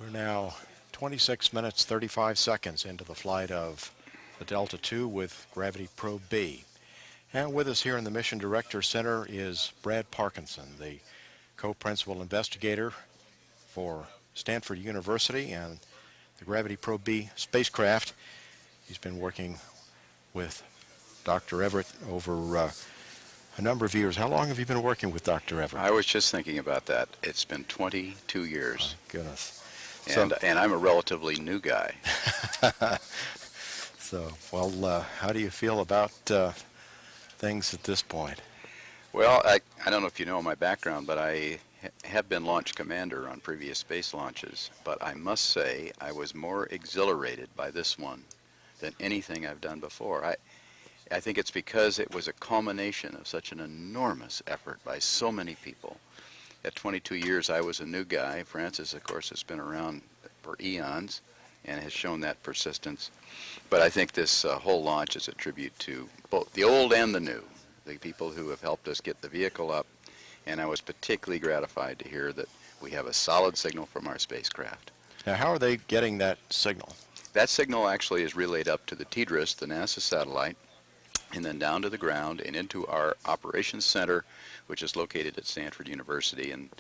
We're now 26 minutes 35 seconds into the flight of the Delta II with Gravity Probe B. And with us here in the Mission Director Center is Brad Parkinson, the co-principal investigator for Stanford University and the Gravity Probe B spacecraft. He's been working with Dr. Everett over a number of years. How long have you been working with Dr. Everett? I was just thinking about that. It's been 22 Oh, years. goodness. And I'm a relatively new guy. How do you feel about things at this point? Well, I don't know if you know my background, but I have been launch commander on previous space launches. But I must say I was more exhilarated by this one than anything I've done before. I think it's because it was a culmination of such an enormous effort by so many people. At 22 years, I was a new guy. Francis, of course, has been around for eons and has shown that persistence. But I think this whole launch is a tribute to both the old and the new, the people who have helped us get the vehicle up. And I was particularly gratified to hear that we have a solid signal from our spacecraft. Now, how are they getting that signal? That signal actually is relayed up to the TDRS, the NASA satellite, and then down to the ground and into our operations center, which is located at Stanford University. And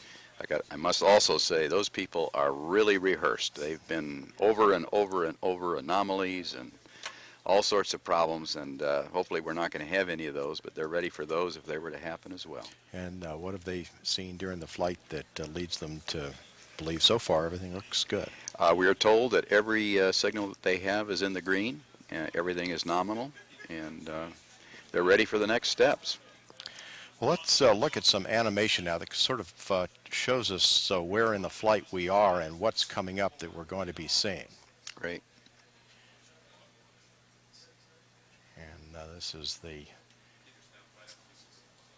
I must also say those people are really rehearsed. They've been over and over and over anomalies and all sorts of problems, and hopefully we're not going to have any of those, but they're ready for those if they were to happen as well. And what have they seen during the flight that leads them to believe so far everything looks good? We are told that every signal that they have is in the green, everything is nominal, and they're ready for the next steps. Well, let's look at some animation now that sort of shows us where in the flight we are and what's coming up that we're going to be seeing. Great. And this is the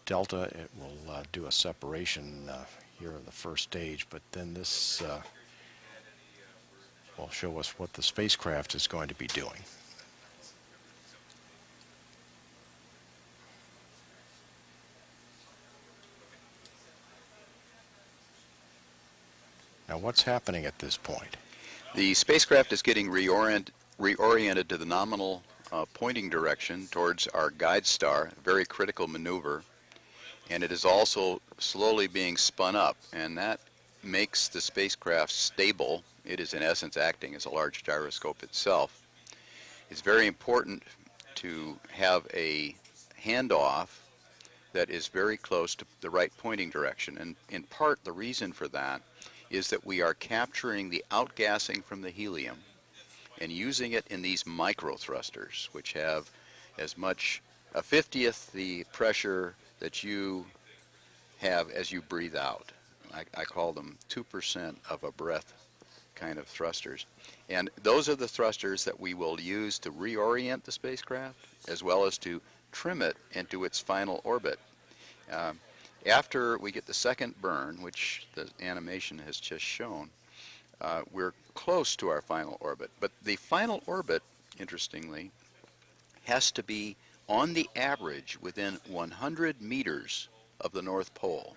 Delta. It will do a separation here in the first stage, but then this will show us what the spacecraft is going to be doing. Now, what's happening at this point? The spacecraft is getting reoriented to the nominal pointing direction towards our guide star, a very critical maneuver, and it is also slowly being spun up, and that makes the spacecraft stable. It is in essence acting as a large gyroscope itself. It's very important to have a handoff that is very close to the right pointing direction, and in part the reason for that is that we are capturing the outgassing from the helium and using it in these micro thrusters, which have as much a 50th the pressure that you have as you breathe out. I call them 2% of a breath kind of thrusters. And those are the thrusters that we will use to reorient the spacecraft as well as to trim it into its final orbit. After we get the second burn, which the animation has just shown, we're close to our final orbit. But the final orbit, interestingly, has to be on the average within 100 meters of the North Pole.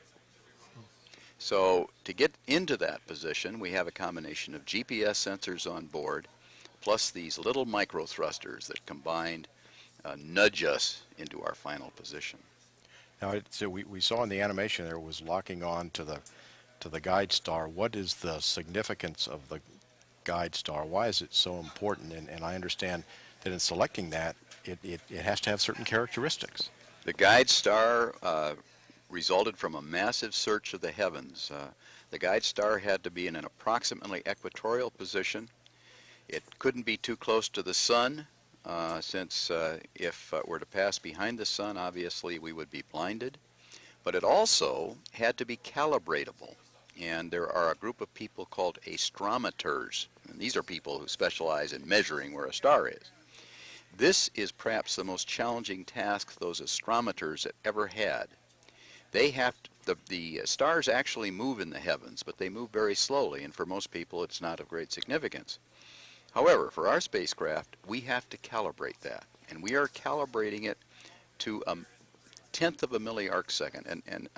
So to get into that position, we have a combination of GPS sensors on board, plus these little micro thrusters that combined nudge us into our final position. Now, we saw in the animation there was locking on to the guide star. What is the significance of the guide star? Why is it so important? And I understand that in selecting that, it has to have certain characteristics. The guide star resulted from a massive search of the heavens. The guide star had to be in an approximately equatorial position. It couldn't be too close to the sun, since if it were to pass behind the sun, obviously we would be blinded. But it also had to be calibratable. And there are a group of people called astrometers. And these are people who specialize in measuring where a star is. This is perhaps the most challenging task those astrometers have ever had. They have to, the stars actually move in the heavens, but they move very slowly, and for most people it's not of great significance. However, for our spacecraft, we have to calibrate that, and we are calibrating it to a tenth of a milliarc second, and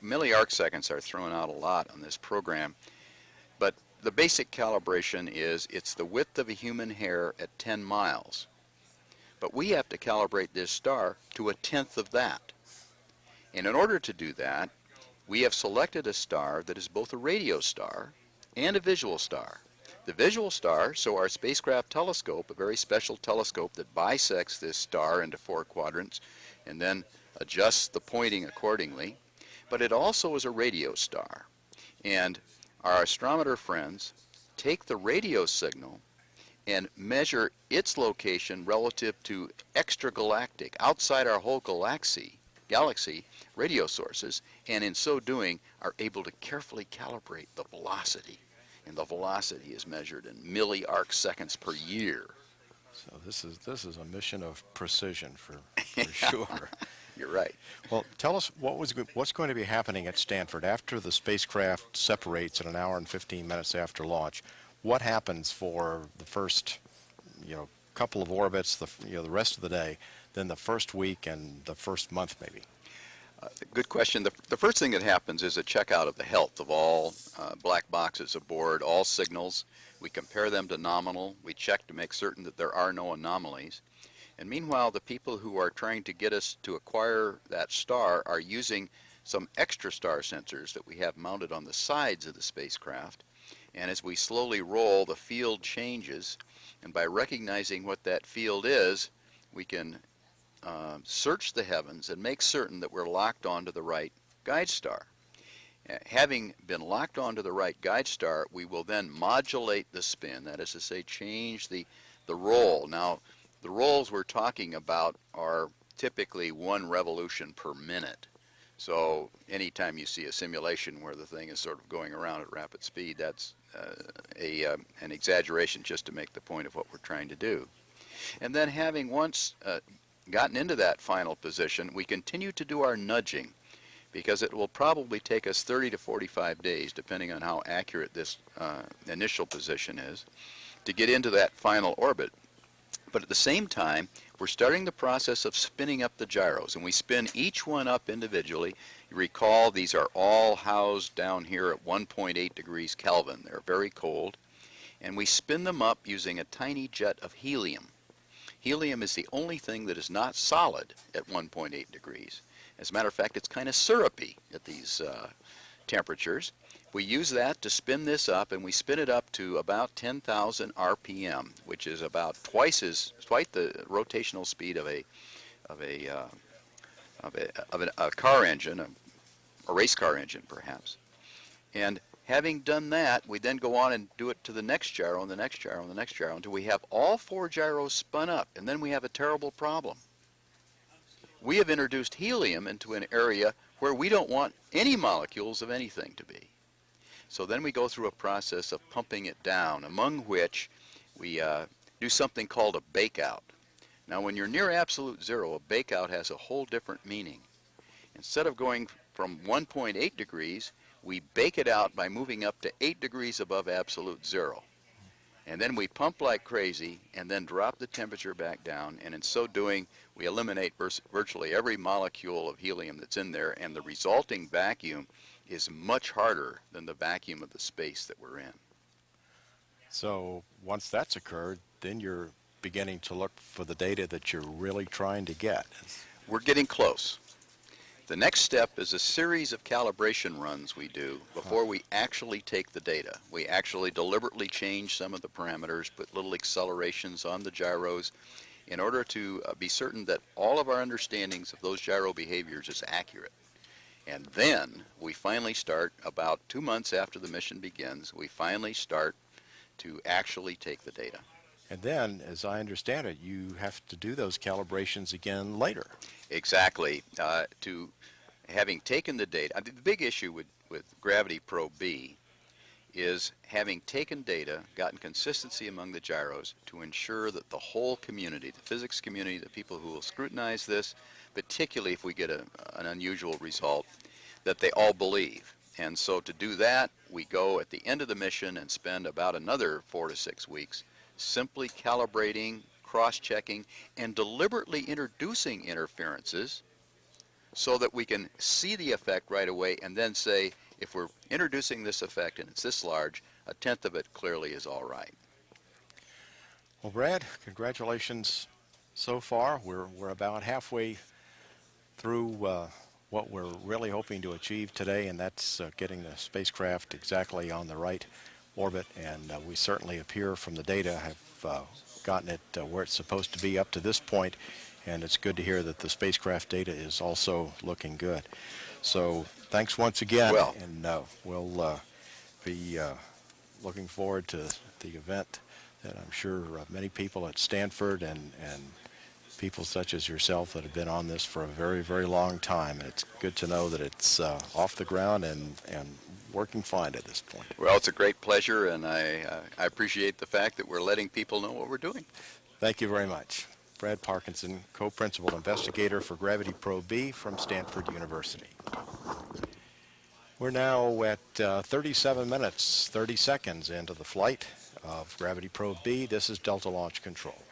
milliarc seconds are thrown out a lot on this program, but the basic calibration is it's the width of a human hair at 10 miles. But we have to calibrate this star to a tenth of that. And in order to do that, we have selected a star that is both a radio star and a visual star. The visual star, so our spacecraft telescope, a very special telescope that bisects this star into 4 quadrants and then adjusts the pointing accordingly, but it also is a radio star. And our astronomer friends take the radio signal and measure its location relative to extragalactic, outside our whole galaxy, radio sources, and in so doing are able to carefully calibrate the velocity. And the velocity is measured in milli-arc seconds per year. So this is a mission of precision for sure. You're right. Well, tell us what's going to be happening at Stanford after the spacecraft separates at an hour and 15 minutes after launch. What happens for the first, couple of orbits, the rest of the day, then the first week and the first month maybe? Good question. The first thing that happens is a checkout of the health of all black boxes aboard, all signals. We compare them to nominal. We check to make certain that there are no anomalies. And meanwhile, the people who are trying to get us to acquire that star are using some extra star sensors that we have mounted on the sides of the spacecraft. And as we slowly roll, the field changes. And by recognizing what that field is, we can search the heavens and make certain that we're locked onto the right guide star. Having been locked onto the right guide star, we will then modulate the spin, that is to say, change the roll. Now, the rolls we're talking about are typically 1 revolution per minute. So anytime you see a simulation where the thing is sort of going around at rapid speed, that's an exaggeration just to make the point of what we're trying to do. And then having once gotten into that final position, we continue to do our nudging, because it will probably take us 30 to 45 days, depending on how accurate this initial position is, to get into that final orbit. But at the same time, we're starting the process of spinning up the gyros, and we spin each one up individually. You recall these are all housed down here at 1.8 degrees Kelvin. They're very cold. And we spin them up using a tiny jet of helium. Helium is the only thing that is not solid at 1.8 degrees. As a matter of fact, it's kind of syrupy at these temperatures. We use that to spin this up, and we spin it up to about 10,000 RPM, which is about twice the rotational speed of a car engine, a race car engine perhaps. And having done that, we then go on and do it to the next gyro and the next gyro and the next gyro until we have all 4 gyros spun up, and then we have a terrible problem. We have introduced helium into an area where we don't want any molecules of anything to be. So then we go through a process of pumping it down, among which we do something called a bakeout. Now, when you're near absolute zero, a bakeout has a whole different meaning. Instead of going from 1.8 degrees, we bake it out by moving up to 8 degrees above absolute zero. And then we pump like crazy and then drop the temperature back down, and in so doing, we eliminate virtually every molecule of helium that's in there, and the resulting vacuum is much harder than the vacuum of the space that we're in. So once that's occurred, then you're beginning to look for the data that you're really trying to get. We're getting close. The next step is a series of calibration runs we do before we actually take the data. We actually deliberately change some of the parameters, put little accelerations on the gyros in order to be certain that all of our understandings of those gyro behaviors is accurate. And then we finally start, about 2 months after the mission begins, we finally start to actually take the data. And then, as I understand it, you have to do those calibrations again later. Exactly. To having taken the data, the big issue with Gravity Probe B is having taken data, gotten consistency among the gyros to ensure that the whole community, the physics community, the people who will scrutinize this, particularly if we get an unusual result, that they all believe. And so to do that, we go at the end of the mission and spend about another 4 to 6 weeks simply calibrating, cross-checking, and deliberately introducing interferences so that we can see the effect right away and then say, if we're introducing this effect and it's this large, a tenth of it clearly is all right. Well, Brad, congratulations so far. We're about halfway through what we're really hoping to achieve today, and that's getting the spacecraft exactly on the right orbit. And we certainly appear from the data have gotten it where it's supposed to be up to this point, and it's good to hear that the spacecraft data is also looking good. So thanks once again, Well, and we'll be looking forward to the event that I'm sure many people at Stanford and people such as yourself that have been on this for a very, very long time. And it's good to know that it's off the ground and working fine at this point. well, it's a great pleasure, and I appreciate the fact that we're letting people know what we're doing. Thank you very much. Brad Parkinson, co-principal investigator for Gravity Probe B from Stanford University. We're now at 37 minutes, 30 seconds into the flight of Gravity Probe B. This is Delta Launch Control.